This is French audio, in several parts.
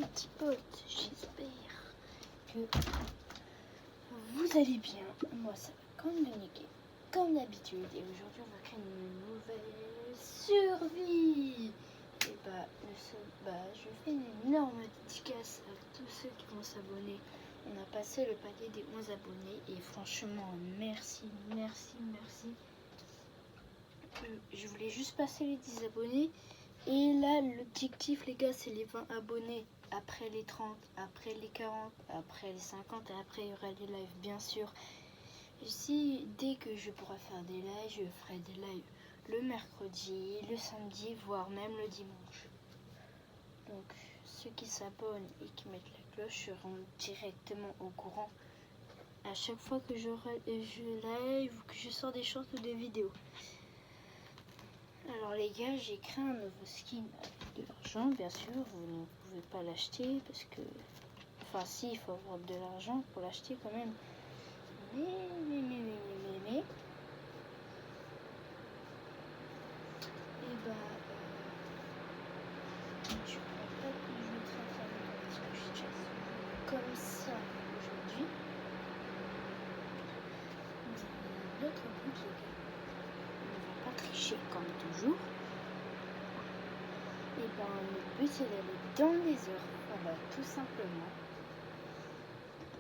mes petits potes, j'espère que vous allez bien. Moi ça va comme le nickel, comme d'habitude. Et aujourd'hui on va créer une nouvelle survie. Et je fais une énorme dédicace à tous ceux qui vont s'abonner. On a passé le palier des 11 abonnés et franchement merci. Je voulais juste passer les 10 abonnés. Et là, l'objectif, les gars, c'est les 20 abonnés. Après les 30, après les 40, après les 50. Et après, il y aura les lives, bien sûr. Ici, dès que je pourrai faire des lives, je ferai des lives le mercredi, le samedi, voire même le dimanche. Donc, ceux qui s'abonnent et qui mettent la cloche seront directement au courant à chaque fois que je live ou que je sors des shorts ou des vidéos. Alors les gars, j'ai créé un nouveau skin avec de l'argent, bien sûr, vous ne pouvez pas l'acheter parce que... Enfin si, il faut avoir de l'argent pour l'acheter quand même. Mais... Et bah... je crois pas que je vais travailler parce que je suis comme ça aujourd'hui. L'autre but, les gars, on ne va pas tricher comme toujours. Et ben le but c'est d'aller dans les heures, on va tout simplement.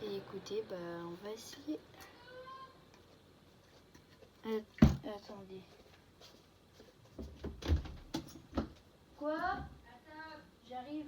Et écoutez, on va essayer. Attendez. Quoi? J'arrive.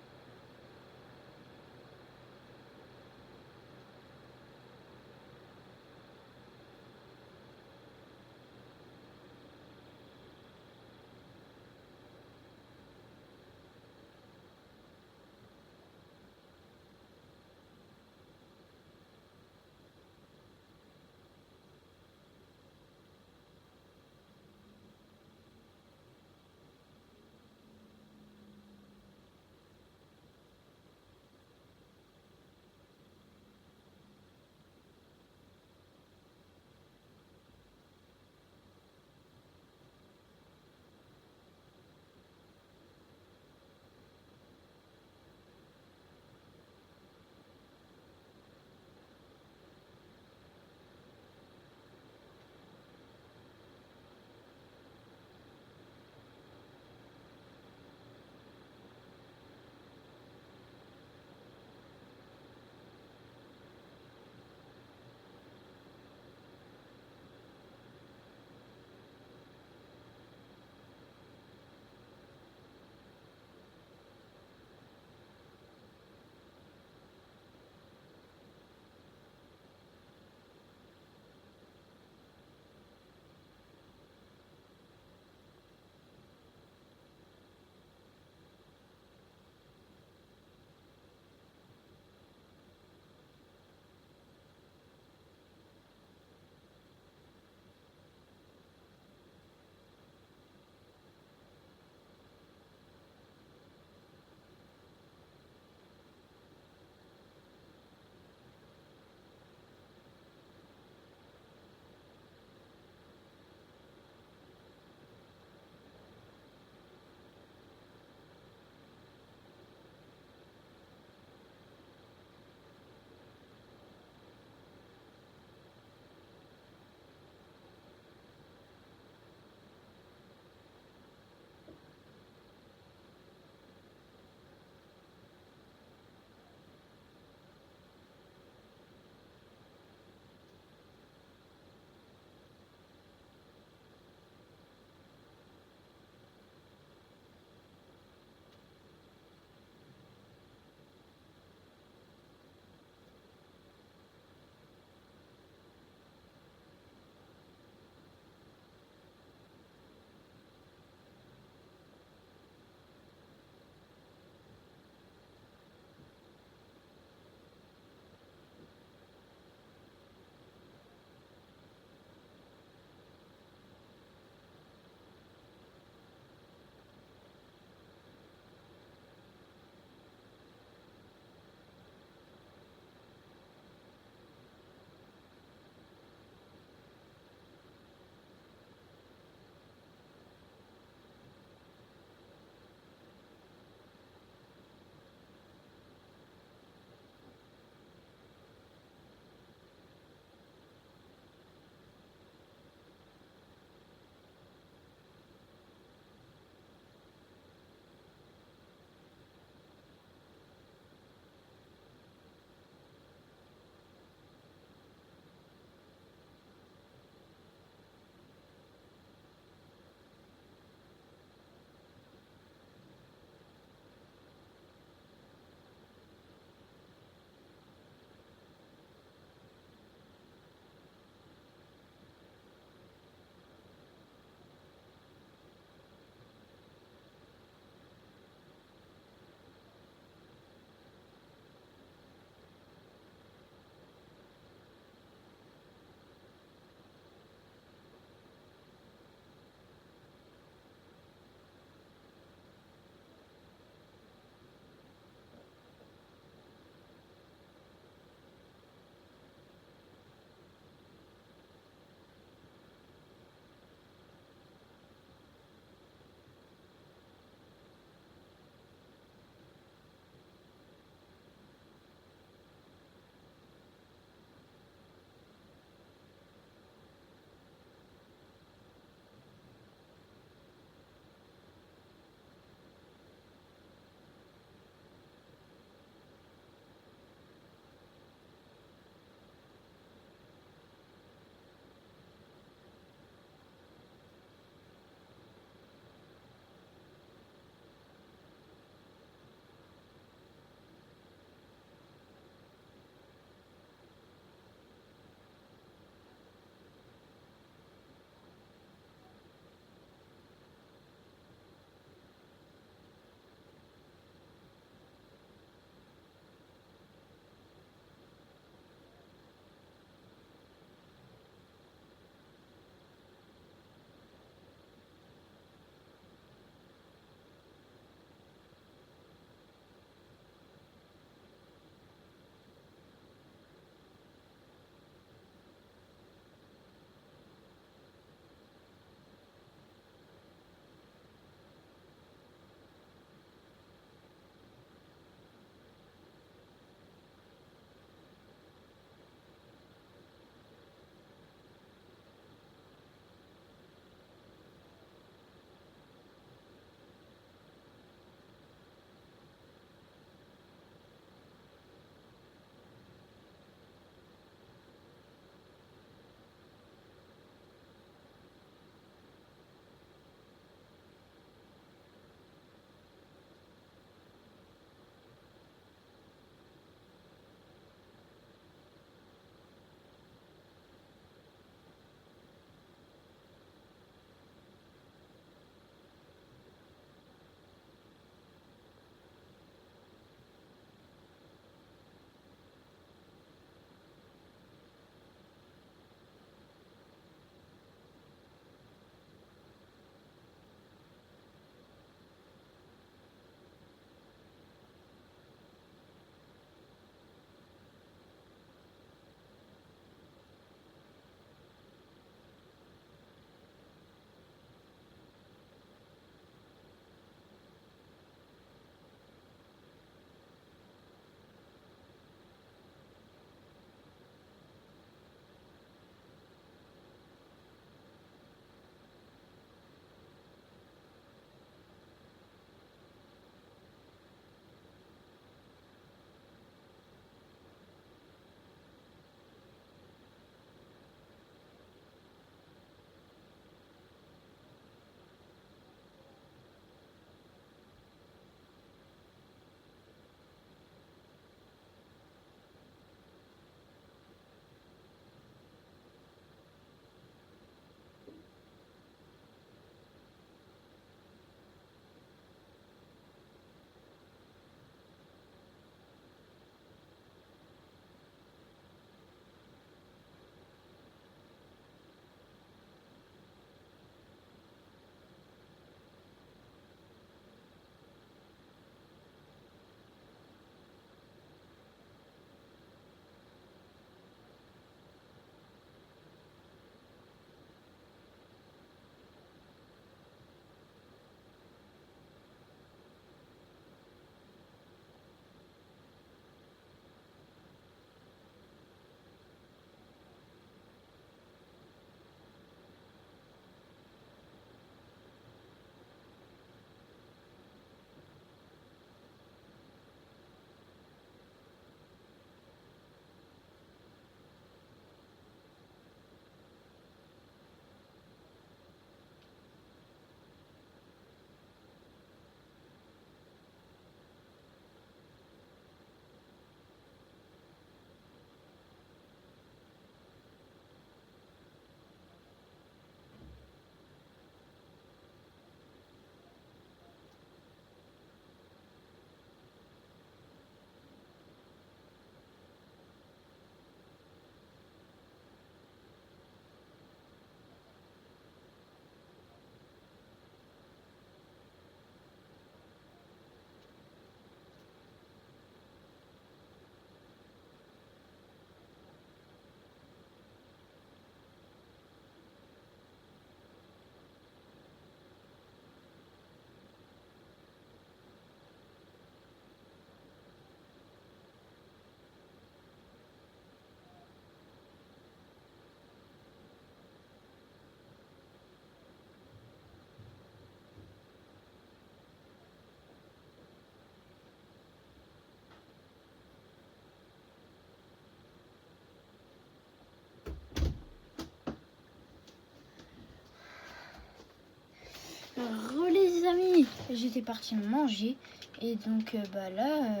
j'étais partie manger. Et donc bah là,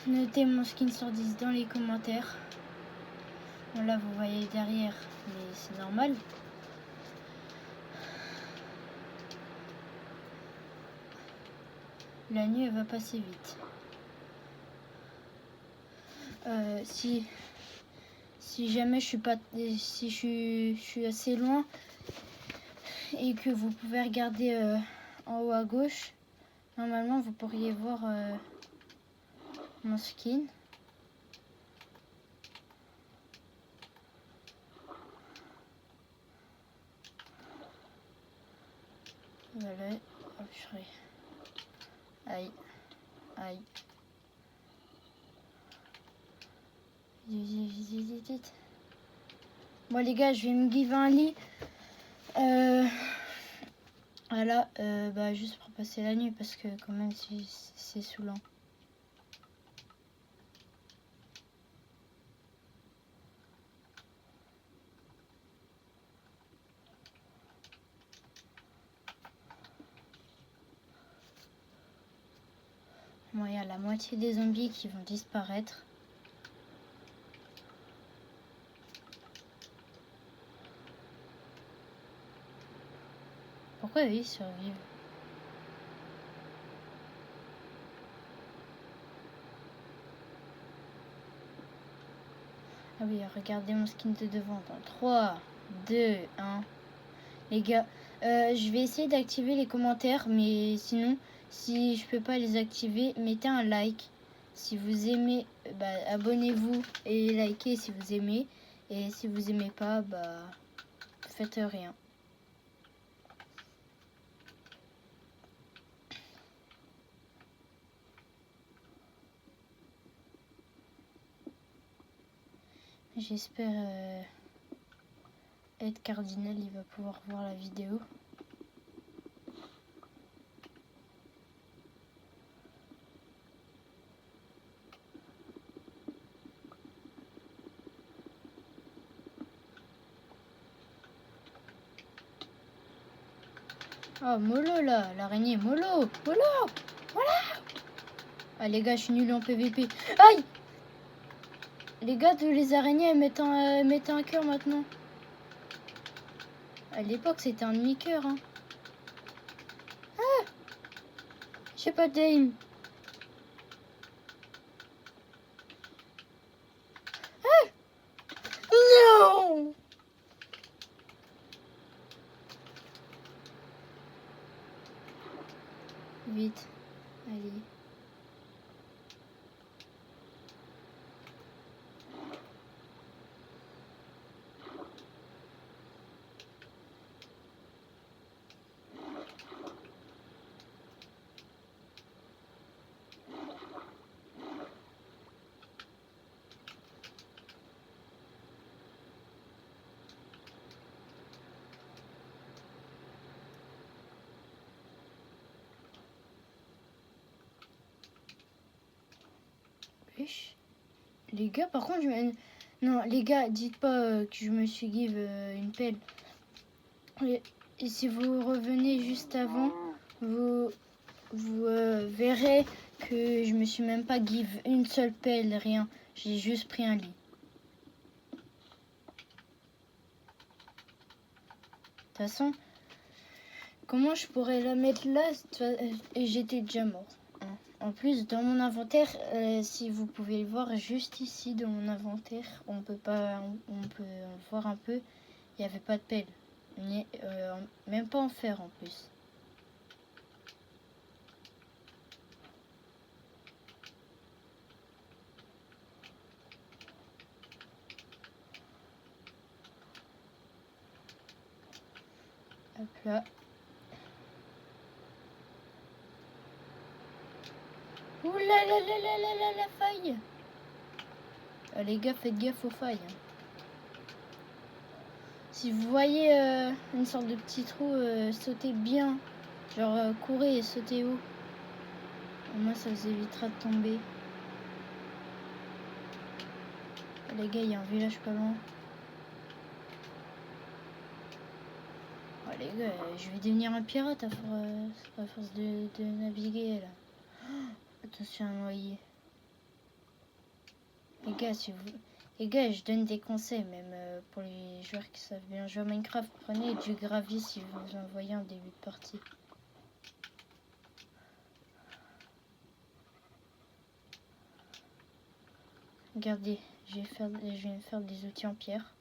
notez mon skin sur 10 dans les commentaires. Bon, là vous voyez derrière, mais c'est normal. La nuit elle va passer vite. Si jamais je suis pas, si je suis assez loin et que vous pouvez regarder en haut à gauche, normalement vous pourriez voir mon skin. Voilà. Hop, aïe, aïe. Vite. Bon les gars, je vais me give un lit. Voilà, bah juste pour passer la nuit parce que quand même c'est saoulant. Bon, il y a la moitié des zombies qui vont disparaître. Pourquoi eux ils survivent? Ah oui, regardez mon skin de devant. Dans 3, 2, 1. Les gars, je vais essayer d'activer les commentaires, mais sinon, si je peux pas les activer, mettez un like. Si vous aimez, bah, abonnez-vous et likez si vous aimez. Et si vous aimez pas, bah, faites rien. J'espère Ed Cardinal, il va pouvoir voir la vidéo. Oh, Molo là, l'araignée, Molo, Molo, voilà. Ah les gars, je suis nul en PVP. Aïe. Les gars de les araignées, elles mettent un cœur maintenant. À l'époque, c'était un demi-cœur. Hein. Ah, j'ai pas d'aim. Ah, non. Vite, allez. Les gars, par contre, non, les gars, dites pas que je me suis give une pelle. Et si vous revenez juste avant, vous verrez que je me suis même pas give une seule pelle, rien. J'ai juste pris un lit. De toute façon, comment je pourrais la mettre là et j'étais déjà mort. En plus, dans mon inventaire, si vous pouvez le voir juste ici dans mon inventaire, on peut voir un peu, il n'y avait pas de pelle. Même pas en fer en plus. Hop là. Ouh là là là là là là la faille. Les gars, faites gaffe aux failles. Hein. Si vous voyez une sorte de petit trou, sautez bien. Genre courez et sautez haut. Au moins ça vous évitera de tomber. Les gars, il y a un village pas loin. les gars, je vais devenir un pirate à force de naviguer là. Attention à noyer. Les gars, les gars, je donne des conseils même pour les joueurs qui savent bien jouer à Minecraft. Prenez du gravier si vous en voyez en début de partie. Regardez, je vais me faire des outils en pierre.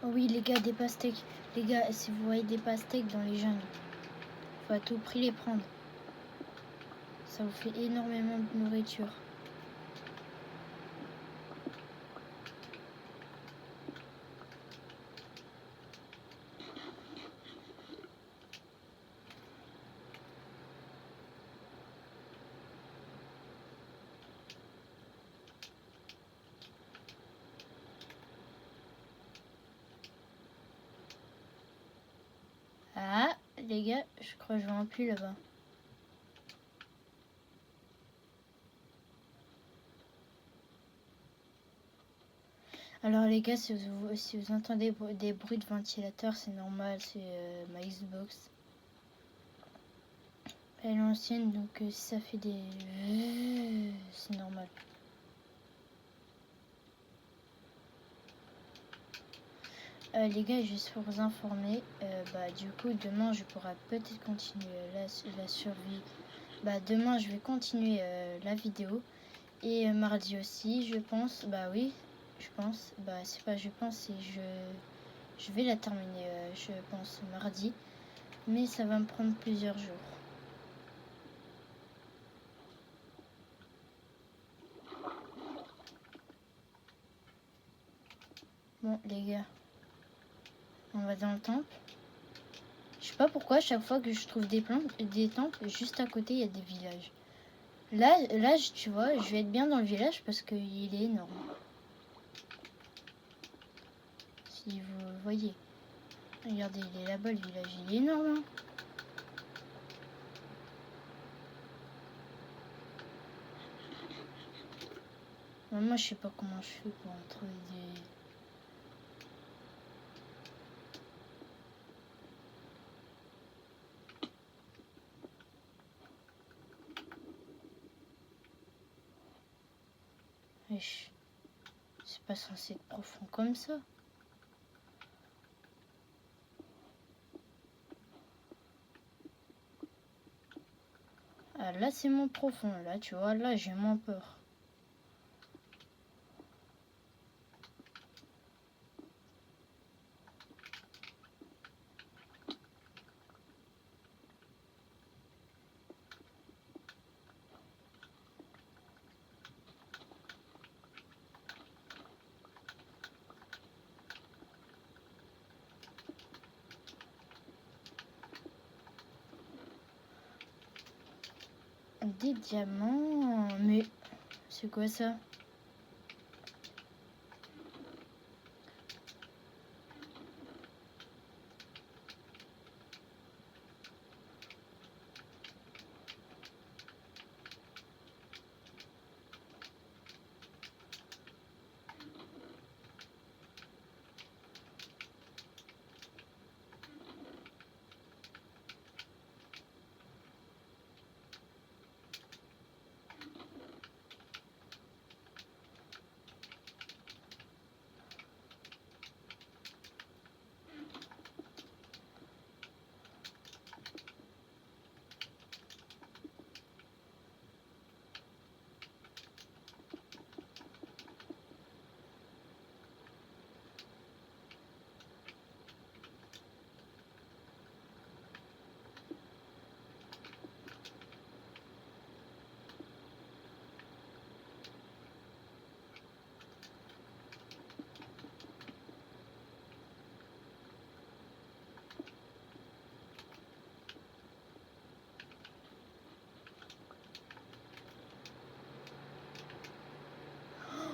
Oh oui les gars, des pastèques. Les gars, si vous voyez des pastèques dans les jungles, faut à tout prix les prendre. Ça vous fait énormément de nourriture. Ah, les gars, je crois que je vois un puits là-bas. Alors les gars, si vous entendez des bruits de ventilateur, c'est normal, c'est ma Xbox. Elle est ancienne, donc si ça fait des... c'est normal. Les gars, juste pour vous informer, du coup, demain, je pourrai peut-être continuer la survie. Demain, je vais continuer la vidéo. Et mardi aussi, je pense. Bah oui, je pense. C'est pas je pense, c'est je vais la terminer, je pense, mardi. Mais ça va me prendre plusieurs jours. Bon, les gars, on va dans le temple. Je sais pas pourquoi, à chaque fois que je trouve des temples, juste à côté, il y a des villages. Là, tu vois, je vais être bien dans le village parce qu'il est énorme. Si vous voyez. Regardez, il est là-bas, le village, il est énorme. Hein. Moi, je sais pas comment je fais pour en trouver des... Wesh. C'est pas censé être profond comme ça. Ah, là, c'est moins profond. Là, tu vois, là, j'ai moins peur. des diamants. Mais c'est quoi ça?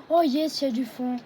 Oh yes, il y a du fond.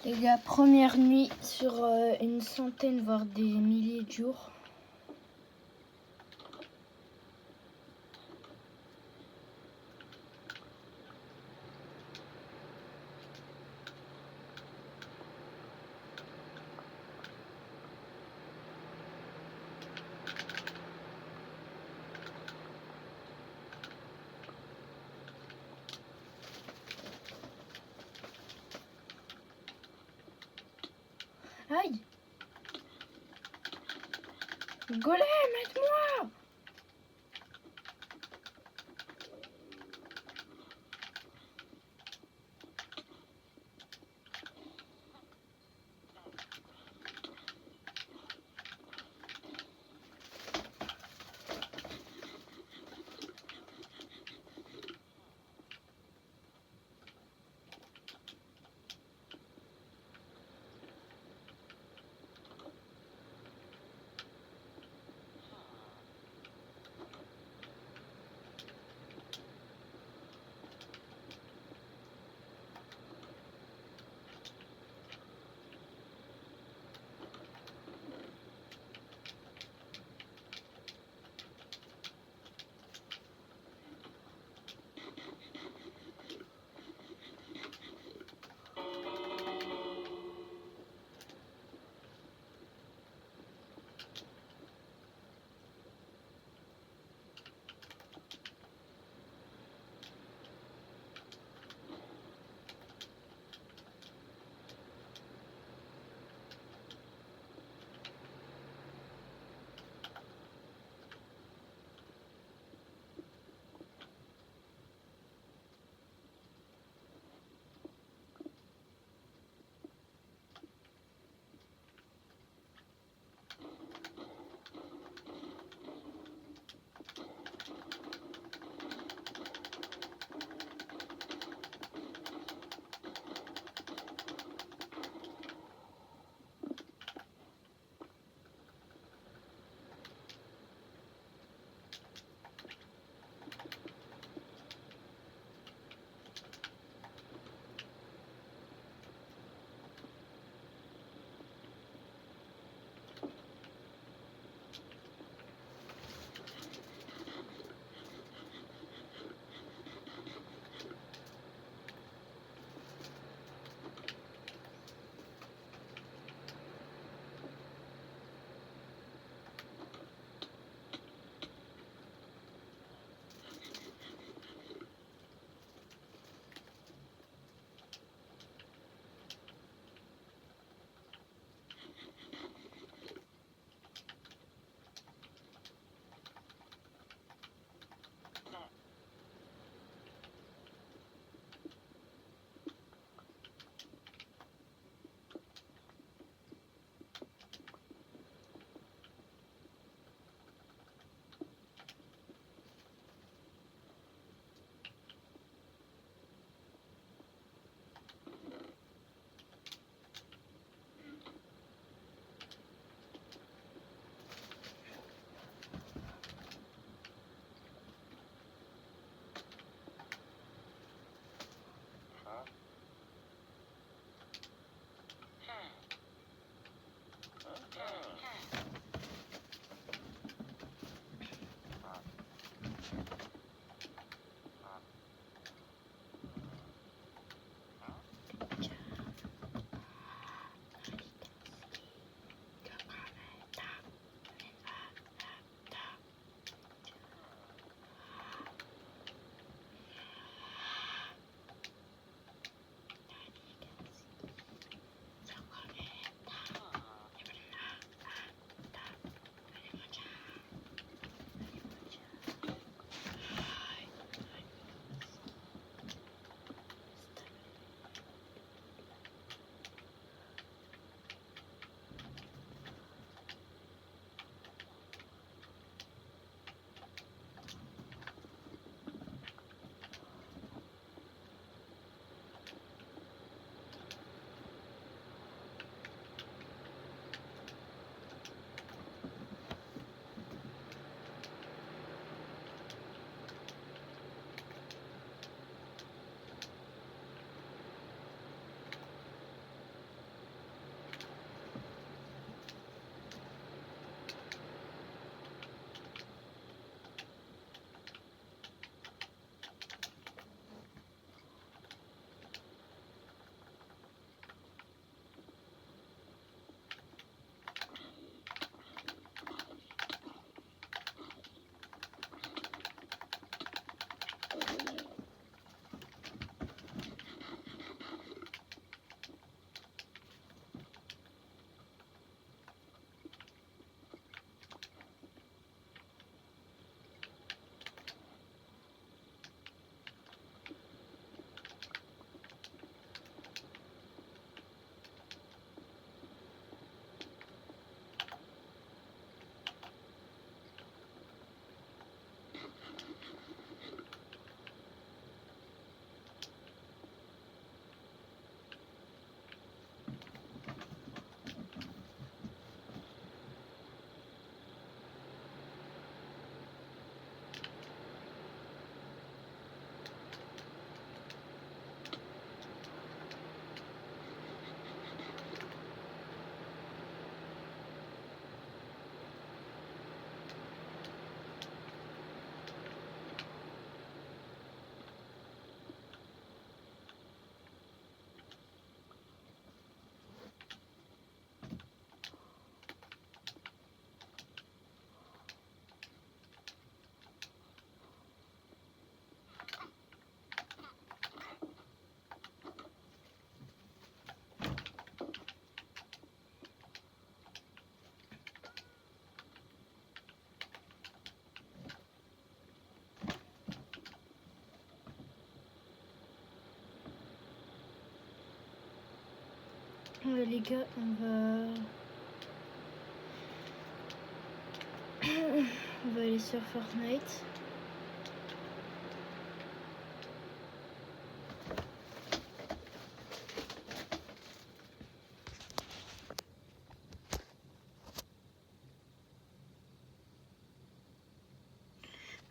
Les gars, première nuit sur une centaine, voire des milliers de jours. Aïe! Golem, aide-moi! Ouais, les gars, on va aller sur Fortnite.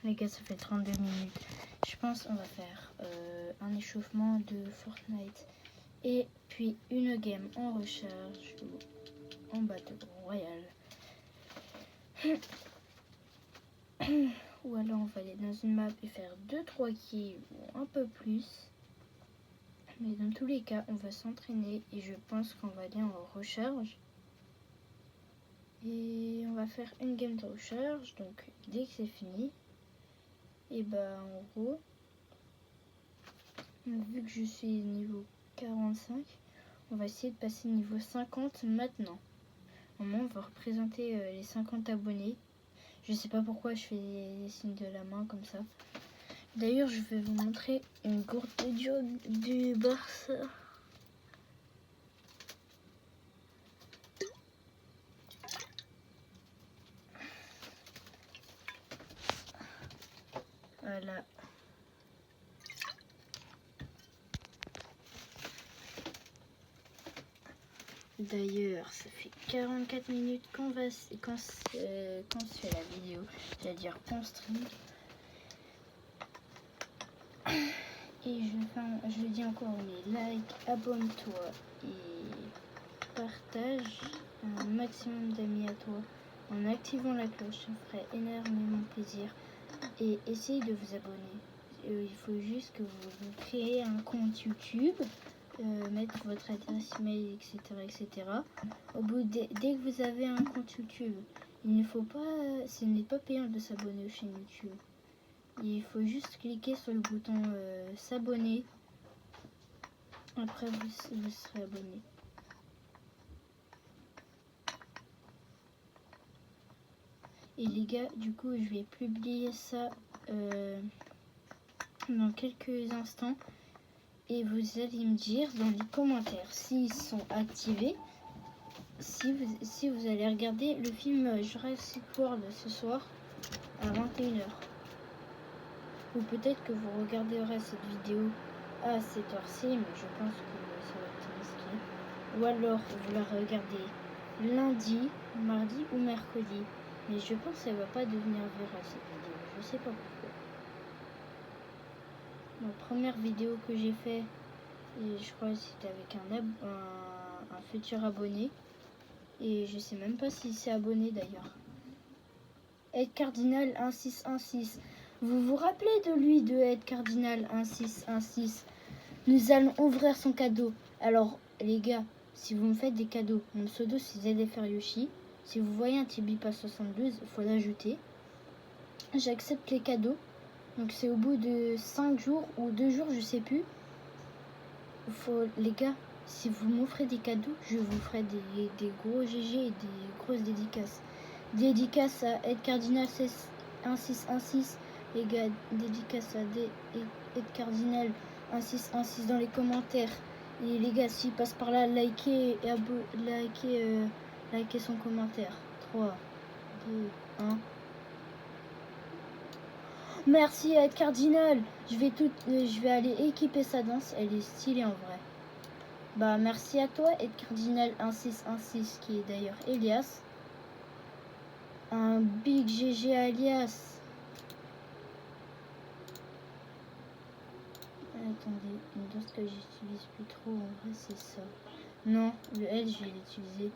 Les gars, ça fait 32 minutes. Je pense qu'on va faire un échauffement de Fortnite et puis une game en recharge ou en battle royal. Ou alors on va aller dans une map et faire 2-3 kills ou un peu plus. Mais dans tous les cas, on va s'entraîner et je pense qu'on va aller en recharge. Et on va faire une game de recharge, donc dès que c'est fini, et bah en gros, vu que je suis niveau 45, on va essayer de passer niveau 50 maintenant. Au moins, on va représenter les 50 abonnés. Je sais pas pourquoi je fais des signes de la main comme ça. D'ailleurs, je vais vous montrer une gourde audio du Barça. Voilà. D'ailleurs, ça fait 44 minutes qu'on se fait la vidéo. C'est-à-dire qu'on stream. Et je dis encore, mais like, abonne-toi et partage un maximum d'amis à toi. En activant la cloche, ça me ferait énormément plaisir. Et essayez de vous abonner. Il faut juste que vous créez un compte YouTube, mettre votre adresse email, etc. Au bout dès que vous avez un compte YouTube, il ne faut pas, ce n'est pas payant de s'abonner aux chaînes YouTube. Il faut juste cliquer sur le bouton s'abonner. Après, vous serez abonné. Et les gars, du coup, je vais publier ça dans quelques instants. Et vous allez me dire dans les commentaires s'ils sont activés. Si vous allez regarder le film Jurassic World ce soir à 21h. Ou peut-être que vous regarderez cette vidéo à cette heure-ci, mais je pense que ça va être risqué. Ou alors vous la regardez lundi, mardi ou mercredi. Mais je pense qu'elle va pas devenir virale cette vidéo. Je sais pas pourquoi. Ma première vidéo que j'ai fait, et je crois que c'était avec un futur abonné. Et je sais même pas s'il s'est abonné d'ailleurs. Ed Cardinal 1616. Vous vous rappelez de lui, de Ed Cardinal 1616? Nous allons ouvrir son cadeau. Alors les gars, si vous me faites des cadeaux, mon pseudo c'est ZFR Yoshi. Si vous voyez un Tibipa 72, il faut l'ajouter. J'accepte les cadeaux. Donc c'est au bout de 5 jours ou 2 jours, je sais plus. Les gars, si vous m'offrez des cadeaux, je vous ferai des gros GG et des grosses dédicaces. Dédicace à Ed Cardinal 1616. Les gars, dédicace à Ed Cardinal 1616 dans les commentaires. Et les gars, s'il passe par là, likez son commentaire. 3, 2, 1. Merci Ed Cardinal. Je vais aller équiper sa danse. Elle est stylée en vrai. Bah merci à toi Ed Cardinal 1616 qui est d'ailleurs Elias. Un big GG alias. Attendez, une danse que j'utilise plus trop, en vrai c'est ça. Non, le L je vais l'utiliser.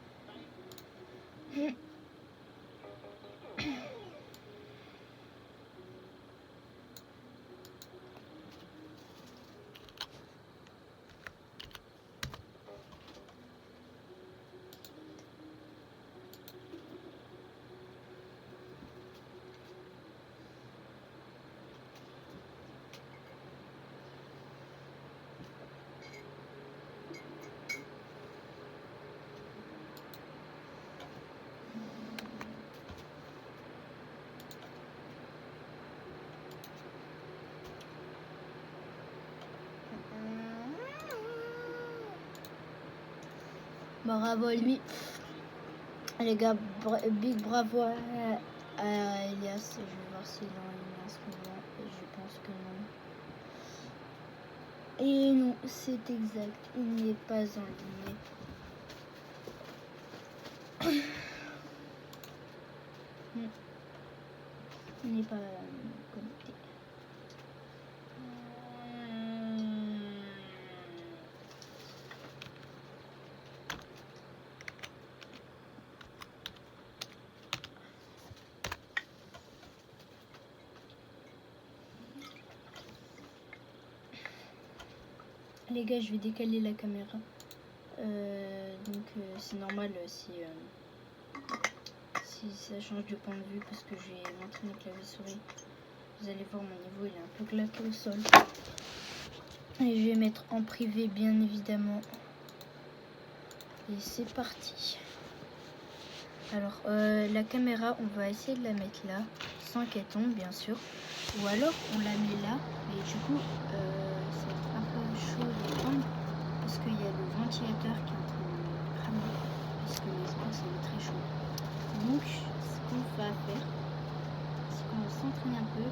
Bravo à lui. Les gars, big bravo à Elias. Je vais voir s'il est en ligne en ce moment. Et je pense que non. Et non, c'est exact. Il n'est pas en ligne. Il n'est pas connecté. Les gars, je vais décaler la caméra. C'est normal si ça change de point de vue parce que j'ai montré mes claviers souris. Vous allez voir, mon niveau il est un peu claqué au sol. Et je vais mettre en privé bien évidemment. Et c'est parti. Alors la caméra, on va essayer de la mettre là, sans qu'elle tombe bien sûr. Ou alors on la met là, et du coup ça va être un peu chaud de prendre parce qu'il y a le ventilateur qui est en train de cramer parce que l'espace est très chaud. Donc ce qu'on va faire, c'est qu'on va s'entraîner un peu.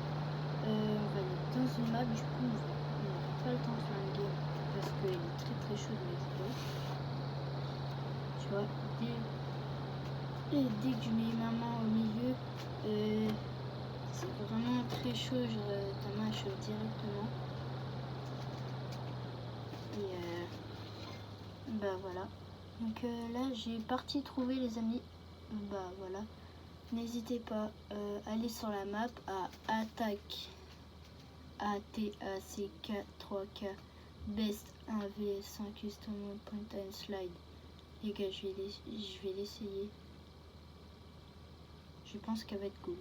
On va aller dans une map, du coup on n'aura pas le temps de faire une game parce qu'il est très chaud de l'exploit. Tu vois, dès que je mets ma main au milieu, c'est vraiment très chaud, ta main est chaude directement. Et bah voilà. Donc là j'ai parti trouver les amis. Bah voilà. N'hésitez pas à aller sur la map à attaque ATACK 3K Best 1vs1 Custom Point and Slide. Les gars, je vais l'essayer. Je pense qu'elle va être cool.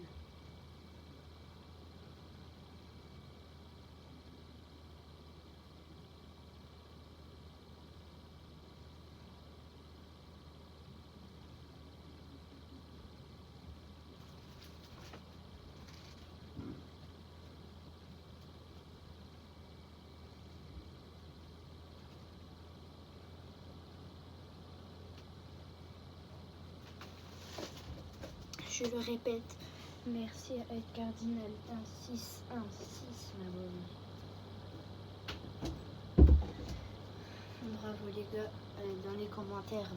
Je le répète, merci à Ed Cardinal 1616 Bravo les gars. Dans les commentaires,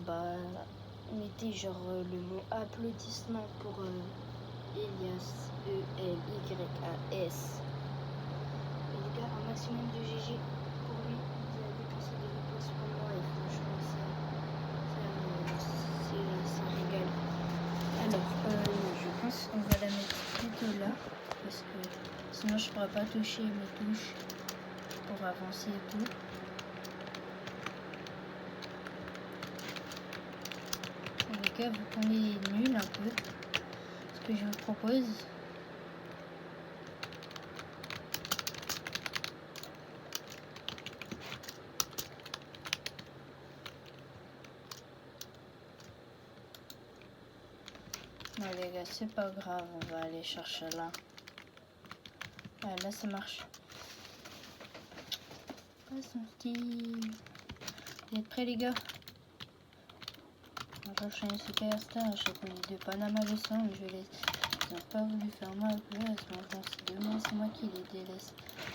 mettez genre le mot applaudissement pour Elias, ELYAS. Et les gars, un maximum de GG pour lui. Il a dépensé des réponses pour moi et franchement ça régale. Alors, je pense qu'on va la mettre plutôt là parce que sinon je pourrais pas toucher mes touches pour avancer et tout. Les gars, vous prenez nul un peu ce que je vous propose. Non les gars, c'est pas grave, on va aller chercher là. Ah, là ça marche. Pas son style. Vous êtes prêts les gars? On va chercher une superstar, je connais de Panama le sang, je laisse. Ils n'ont pas voulu faire ma place, maintenant c'est demain, c'est moi qui les délaisse.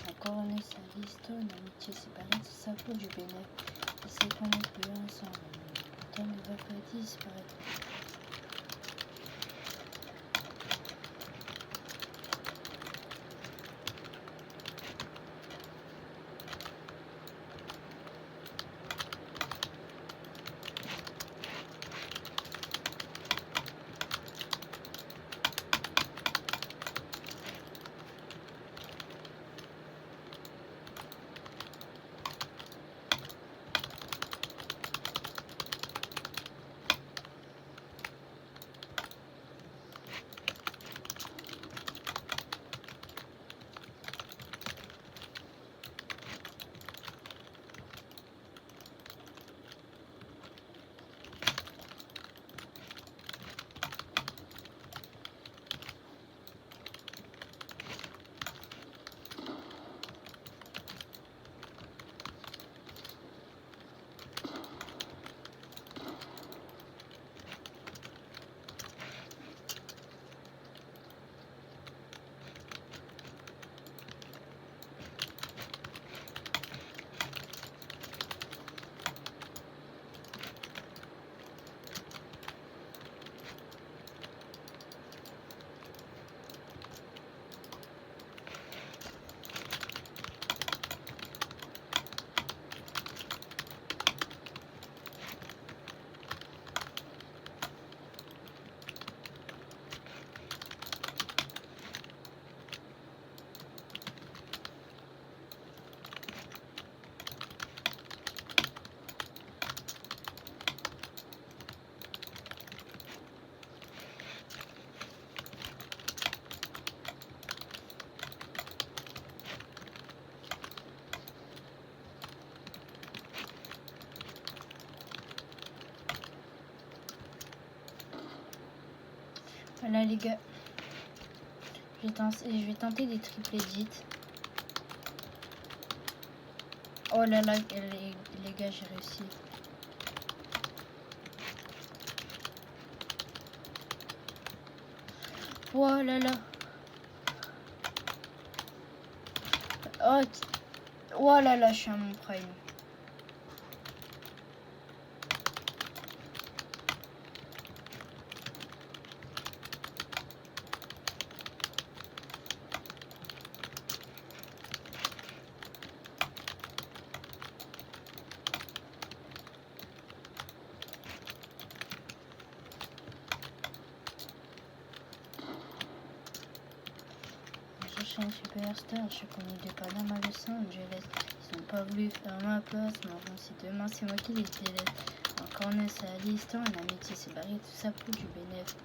Encore on est sa listone, l'amitié séparée, c'est sa faute, je bénéfice. Et c'est qu'on est plus ensemble, le temps ne va pas disparaître. Voilà les gars. Je vais tenter des triple edits. Oh là là, les gars, j'ai réussi. Oh là là. Oh là là, je suis à mon prime. Je suis une superstar, je connais des pas dans ma Los Angeles. Ils n'ont pas voulu faire ma place, mais bon, si demain c'est moi qui les délaisse. Encore naissent à l'histoire, l'amitié s'est barrée, tout ça pour du bénéfice.